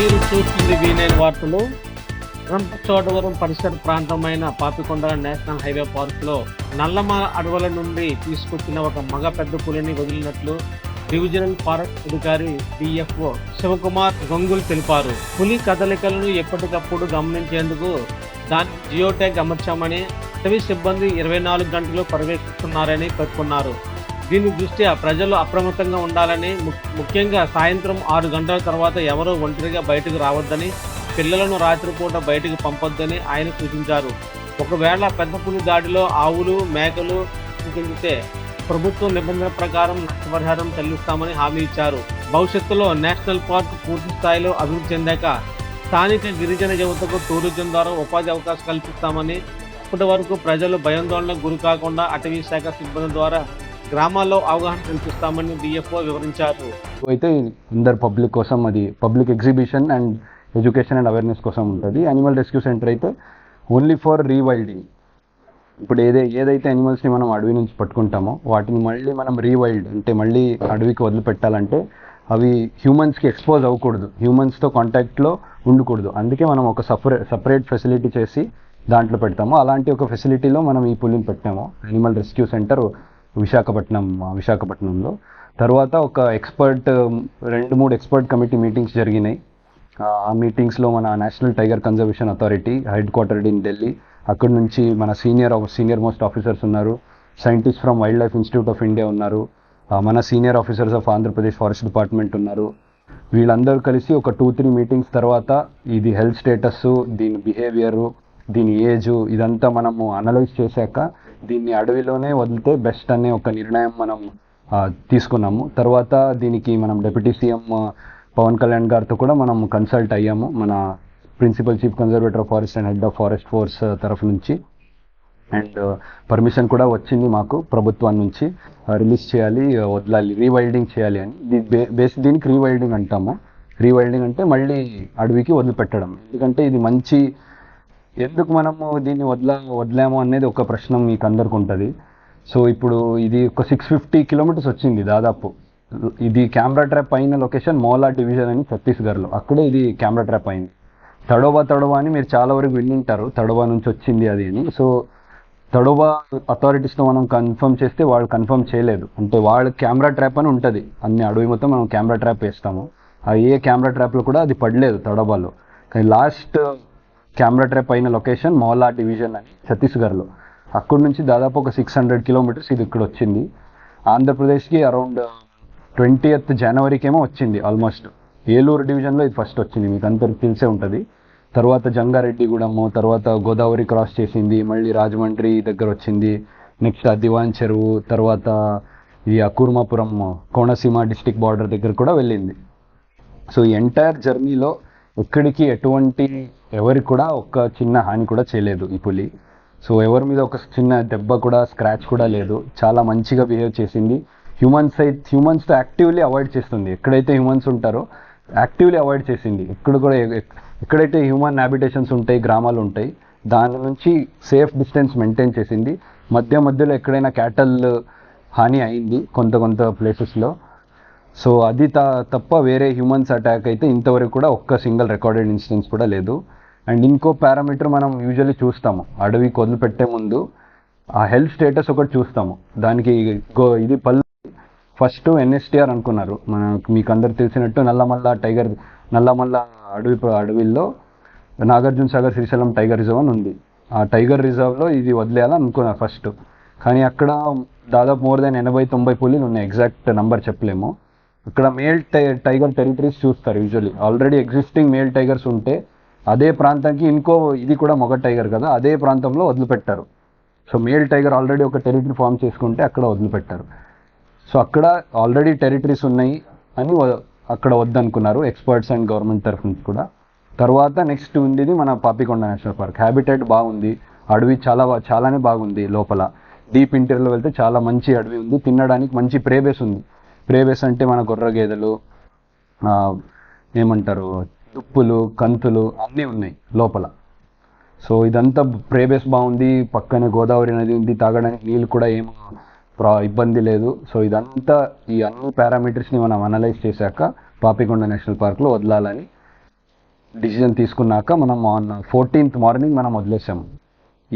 మీరు చూస్తుంది V9 వార్తలు. రంపచోడవరం పరిసర ప్రాంతమైన పాపికొండల నేషనల్ హైవే పార్కులో నల్లమల అడవుల నుండి తీసుకొచ్చిన ఒక మగ పెద్ద పులిని వదిలినట్లు డివిజనల్ ఫారెస్ట్ అధికారి డిఎఫ్ఓ శివకుమార్ గంగుల్ తెలిపారు. పులి కదలికలను ఎప్పటికప్పుడు గమనించేందుకు దానికి జియో ట్యాగ్ అమర్చామని, అటవీ సిబ్బంది 24 గంటలు పర్యవేక్షిస్తున్నారని పేర్కొన్నారు. దీని దృష్ట్యా ప్రజలు అప్రమత్తంగా ఉండాలని, ముఖ్యంగా సాయంత్రం 6 గంటల తర్వాత ఎవరూ ఒంటరిగా బయటకు రావద్దని, పిల్లలను రాత్రిపూట బయటకు పంపొద్దని ఆయన సూచించారు. ఒకవేళ పెద్ద పులి దాడిలో ఆవులు, మేకలు చెందితే ప్రభుత్వం నిబంధనల ప్రకారం నష్టపరిహారం చెల్లిస్తామని హామీ ఇచ్చారు. భవిష్యత్తులో నేషనల్ పార్క్ పూర్తి స్థాయిలో అభివృద్ధి చెందాక స్థానిక గిరిజన యువతకు టూరిజం ద్వారా ఉపాధి అవకాశం కల్పిస్తామని, ఇప్పటి వరకు ప్రజలు భయాందోళనకు గురి కాకుండా అటవీ శాఖ సిబ్బంది ద్వారా గ్రామాల్లో అవగాహన కల్పిస్తామని డిఎఫ్ఓ వివరించారు. అయితే అందరు పబ్లిక్ కోసం అది public exhibition and education and awareness కోసం ఉంటుంది. యానిమల్ రెస్క్యూ సెంటర్ అయితే ఓన్లీ ఫర్ రీవైల్డింగ్. ఇప్పుడు ఏదైతే యానిమల్స్ని మనం అడవి నుంచి పట్టుకుంటామో వాటిని మళ్ళీ మనం రీవైల్డ్ అంటే మళ్ళీ అడవికి వదిలిపెట్టాలంటే అవి హ్యూమన్స్కి ఎక్స్పోజ్ అవ్వకూడదు, హ్యూమన్స్తో కాంటాక్ట్లో ఉండకూడదు. అందుకే మనం ఒక సపరేట్ ఫెసిలిటీ చేసి దాంట్లో పెడతాము. అలాంటి ఒక ఫెసిలిటీలో మనం ఈ పులిని పెట్టాము, యానిమల్ రెస్క్యూ సెంటర్ విశాఖపట్నంలో. తర్వాత ఒక 2-3 ఎక్స్పర్ట్ కమిటీ మీటింగ్స్ జరిగినాయి. ఆ మీటింగ్స్లో మన national tiger conservation authority head quartered in Delhi, అక్కడి నుంచి మన సీనియర్ మోస్ట్ ఆఫీసర్స్ ఉన్నారు, scientist from wild life institute of India ఉన్నారు, మన senior officers of Andhra Pradesh forest department ఉన్నారు. వీళ్ళందరూ కలిసి ఒక 2-3 మీటింగ్స్ తర్వాత ఇది హెల్త్ స్టేటస్, దీని బిహేవియరు, దీని ఏజ్ ఇదంతా మనము అనలైజ్ చేశాక దీన్ని అడవిలోనే వదిలితే బెస్ట్ అనే ఒక నిర్ణయం మనం తీసుకున్నాము. తర్వాత దీనికి మనం డిప్యూటీ సీఎం పవన్ కళ్యాణ్ గారితో కూడా మనం కన్సల్ట్ అయ్యాము, మన principal chief conservator of forest and head of forest force తరఫు నుంచి. అండ్ పర్మిషన్ కూడా వచ్చింది మాకు ప్రభుత్వం నుంచి, రిలీజ్ చేయాలి, వదలాలి, రీవైల్డింగ్ చేయాలి అని. దీనికి రీవైల్డింగ్ అంటాము. రీవైల్డింగ్ అంటే మళ్ళీ అడవికి వదిలిపెట్టడం. ఎందుకంటే ఇది మంచి, ఎందుకు మనము దీన్ని వదిలాము అనేది ఒక ప్రశ్న మీకు అందరికి ఉంటుంది. సో ఇప్పుడు ఇది ఒక 650 కిలోమీటర్స్ వచ్చింది దాదాపు. ఇది కెమెరా ట్రాప్ అయిన లొకేషన్ మోలా డివిజన్ అని ఛత్తీస్గఢ్లో, అక్కడే ఇది కెమెరా ట్రాప్ అయింది. తడోబా అని మీరు చాలా వరకు వింటారు, తడోబా నుంచి వచ్చింది అది అని. సో తడోబా అథారిటీస్తో మనం కన్ఫర్మ్ చేస్తే వాళ్ళు కన్ఫర్మ్ చేయలేదు. అంటే వాళ్ళ కెమెరా ట్రాప్ అని ఉంటుంది, అన్ని అడవి మొత్తం మనం కెమెరా ట్రాప్ వేస్తాము. ఏ కెమెరా ట్రాప్లో కూడా అది పడలేదు తడోబాలో. కానీ లాస్ట్ కెమెరా ట్రాప్ అయిన లొకేషన్ మోలా డివిజన్ అని ఛత్తీస్గఢ్లో. అక్కడి నుంచి దాదాపు ఒక 600 కిలోమీటర్స్ ఇది ఇక్కడ వచ్చింది. ఆంధ్రప్రదేశ్కి అరౌండ్ 20th జనవరికేమో వచ్చింది ఆల్మోస్ట్. ఏలూరు డివిజన్లో ఇది ఫస్ట్ వచ్చింది, మీకు అందరికి తెలిసే ఉంటుంది. తర్వాత జంగారెడ్డిగూడెము, తర్వాత గోదావరి క్రాస్ చేసింది, మళ్ళీ రాజమండ్రి దగ్గర వచ్చింది, నెక్స్ట్ దివాన్ చెరువు, తర్వాత ఈ అకూర్మాపురం కోనసీమ డిస్టిక్ బార్డర్ దగ్గర కూడా వెళ్ళింది. సో ఈ ఎంటైర్ జర్నీలో ఎక్కడికి ఎవరికి కూడా ఒక చిన్న హాని కూడా చేయలేదు ఈ పులి. సో ఎవరి మీద ఒక చిన్న దెబ్బ కూడా, స్క్రాచ్ కూడా లేదు. చాలా మంచిగా బిహేవ్ చేసింది. హ్యూమన్స్తో యాక్టివ్లీ అవాయిడ్ చేస్తుంది. ఎక్కడైతే హ్యూమన్స్ ఉంటారో యాక్టివ్లీ అవాయిడ్ చేసింది. ఎక్కడైతే హ్యూమన్ హ్యాబిటేషన్స్ ఉంటాయి, గ్రామాలు ఉంటాయి, దాని నుంచి సేఫ్ డిస్టెన్స్ మెయింటైన్ చేసింది. మధ్యలో ఎక్కడైనా క్యాటల్ హాని అయింది కొంత ప్లేసెస్లో. సో అది తప్ప వేరే హ్యూమన్స్ అటాక్ అయితే ఇంతవరకు కూడా ఒక్క సింగిల్ రికార్డెడ్ ఇన్సిడెంట్స్ కూడా లేదు. అండ్ ఇంకో పారామీటర్ మనం యూజువల్లీ చూస్తాము అడవికి వదిలిపెట్టే ముందు, ఆ హెల్త్ స్టేటస్ ఒకటి చూస్తాము. దానికి ఇది ఫస్ట్ NSTR అనుకున్నారు. మీకు అందరు తెలిసినట్టు నల్లమల్ల అడవిలో నాగార్జున సాగర్ శ్రీశైలం టైగర్ రిజర్వ్ అని ఉంది. ఆ టైగర్ రిజర్వ్లో ఇది వదిలేయాలని అనుకున్నారు ఫస్ట్. కానీ అక్కడ దాదాపు మోర్ దెన్ 80-90 పులిలు ఉన్నాయి, ఎగ్జాక్ట్ నెంబర్ చెప్పలేము. ఇక్కడ మేల్ టైగర్ టెరిటరీస్ చూస్తారు usually. Already existing male tigers ఉంటే అదే ప్రాంతానికి ఇది కూడా మగ టైగర్ కదా, అదే ప్రాంతంలో వదిలిపెట్టారు. సో మేల్ టైగర్ ఆల్రెడీ ఒక టెరిటరీ ఫామ్ చేసుకుంటే అక్కడ వదిలిపెట్టారు. సో అక్కడ ఆల్రెడీ టెరిటరీస్ ఉన్నాయి అని అక్కడ వద్దనుకున్నారు ఎక్స్పర్ట్స్ అండ్ గవర్నమెంట్ తరఫు నుంచి కూడా. తర్వాత నెక్స్ట్ ఉంది మన పాపికొండ నేషనల్ పార్క్. హ్యాబిటేట్ బాగుంది, అడవి చాలానే బాగుంది. లోపల డీప్ ఇంటీరియర్లో వెళ్తే చాలా మంచి అడవి ఉంది. తినడానికి మంచి ప్రేబేస్ ఉంది. ప్రేబేస్ అంటే మన గొర్రె గేదెలు, ఏమంటారు, దుప్పులు, కంతులు అన్నీ ఉన్నాయి లోపల. సో ఇదంతా ప్రేబేస్ బాగుంది. పక్కనే గోదావరి నది ఉంది, తాగడానికి నీళ్ళు కూడా ఏం ఇబ్బంది లేదు. సో ఇదంతా ఈ అన్ని పారామీటర్స్ని మనం అనలైజ్ చేశాక పాపికొండ నేషనల్ పార్క్లో వదలాలని డిసిజన్ తీసుకున్నాక మనం ఆన్ 14th మార్నింగ్ మనం వదిలేసాము.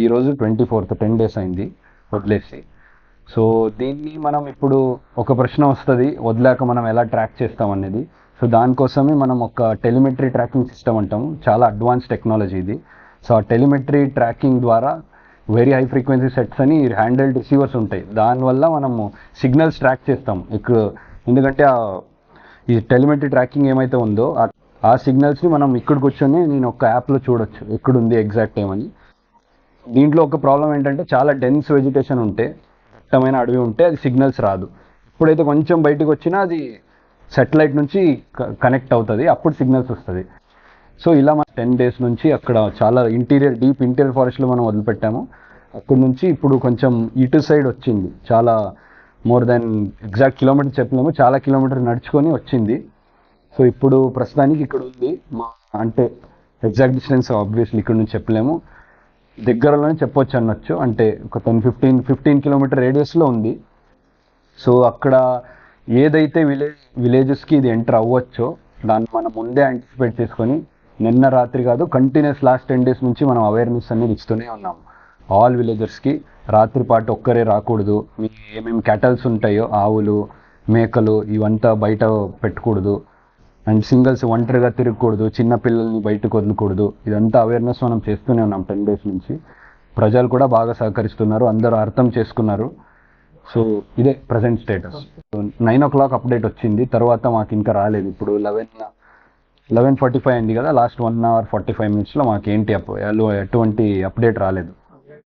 ఈరోజు 24th 10 days అయింది వదిలేసి. సో దీన్ని మనం ఇప్పుడు ఒక ప్రశ్న వస్తుంది, వదిలాక మనం ఎలా ట్రాక్ చేస్తాం అనేది. సో దానికోసమే మనం ఒక టెలిమెట్రీ ట్రాకింగ్ సిస్టమ్ అంటాము, చాలా అడ్వాన్స్ టెక్నాలజీ ఇది. సో ఆ టెలిమెట్రీ ట్రాకింగ్ ద్వారా వెరీ హై ఫ్రీక్వెన్సీ సెట్స్ అని హ్యాండెల్డ్ రిసీవర్స్ ఉంటాయి, దానివల్ల మనము సిగ్నల్స్ ట్రాక్ చేస్తాం ఇక్కడ. ఎందుకంటే ఈ టెలిమెట్రీ ట్రాకింగ్ ఏమైతే ఉందో ఆ సిగ్నల్స్ని మనం ఇక్కడ కూర్చొని నేను ఒక యాప్లో చూడొచ్చు ఎక్కడుంది ఎగ్జాక్ట్ టైం అని. దీంట్లో ఒక ప్రాబ్లం ఏంటంటే చాలా డెన్స్ వెజిటేషన్ ఉంటే, దట్టమైన అడవి ఉంటే అది సిగ్నల్స్ రాదు. ఇప్పుడైతే కొంచెం బయటకు వచ్చినా అది సెటిలైట్ నుంచి కనెక్ట్ అవుతుంది, అప్పుడు సిగ్నల్స్ వస్తుంది. సో ఇలా మనం 10 days నుంచి అక్కడ చాలా డీప్ ఇంటీరియర్ ఫారెస్ట్లో మనం వదిలిపెట్టాము. అక్కడి నుంచి ఇప్పుడు కొంచెం ఇటు సైడ్ వచ్చింది, చాలా మోర్ దెన్ ఎగ్జాక్ట్ కిలోమీటర్ చెప్పలేము, చాలా కిలోమీటర్ నడుచుకొని వచ్చింది. సో ఇప్పుడు ప్రస్తుతానికి ఇక్కడ ఉంది. అంటే ఎగ్జాక్ట్ డిస్టెన్స్ ఆబ్వియస్లీ ఇక్కడ నుంచి చెప్పలేము, దగ్గరలోనే చెప్పొచ్చు అనొచ్చు. అంటే ఒక 15 కిలోమీటర్ రేడియస్లో ఉంది. సో అక్కడ ఏదైతే విలేజెస్కి ఇది ఎంటర్ అవ్వచ్చో దాన్ని మనం ముందే యాంటిసిపేట్ చేసుకొని నిన్న రాత్రి కాదు, కంటిన్యూస్ లాస్ట్ 10 days నుంచి మనం అవేర్నెస్ అనేది ఇస్తూనే ఉన్నాం ఆల్ విలేజర్స్కి. రాత్రిపాటు ఒక్కరే రాకూడదు, మీకు ఏమేమి క్యాటల్స్ ఉంటాయో ఆవులు మేకలు ఇవంతా బయట పెట్టకూడదు, అండ్ సింగిల్స్ ఒంటరిగా తిరగకూడదు, చిన్న పిల్లల్ని బయటకు వదలకూడదు. ఇదంతా అవేర్నెస్ మనం చేస్తూనే ఉన్నాం 10 days నుంచి. ప్రజలు కూడా బాగా సహకరిస్తున్నారు, అందరూ అర్థం చేసుకున్నారు. సో ఇదే ప్రజెంట్ స్టేటస్. 9 o'clock అప్డేట్ వచ్చింది, తర్వాత మాకు ఇంకా రాలేదు. ఇప్పుడు 11:45 అయింది కదా, లాస్ట్ 1 hour 45 minutesలో మాకు ఎటువంటి అప్డేట్ రాలేదు.